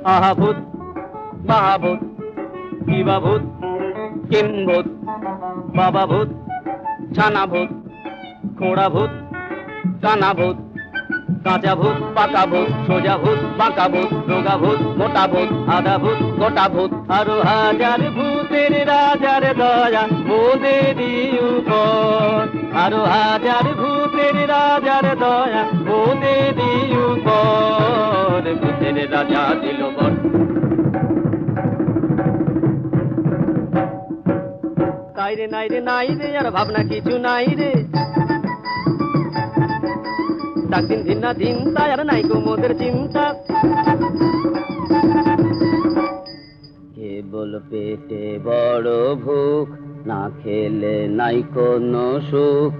আহা ভূত মহাভূত কিবা ভূত কিম ভূত বাবা ভূত ছানা ভূত খোড়া ভূত কানা ভূত কাঁচা ভূত পাকা ভূত সোজা ভূত বাঁকা ভূত রোগা ভূত মোটা ভূত আধা ভূত গোটা ভূত আরো হাজার ভূতের রাজার দয়া মোদেরই উপর আরো হাজার ভূতের রাজার দয়া মোদেরই উপর ভূতের রাজা দিল বর তাই রে নাই রে নাই রে আর ভাবনা কিছু নাই রে ডাক দিন দিন না দিন তাই আর নাই গো মোদের চিন্তা কেবল পেটে বড় ভুখ না খেলে নাই কোনো সুখ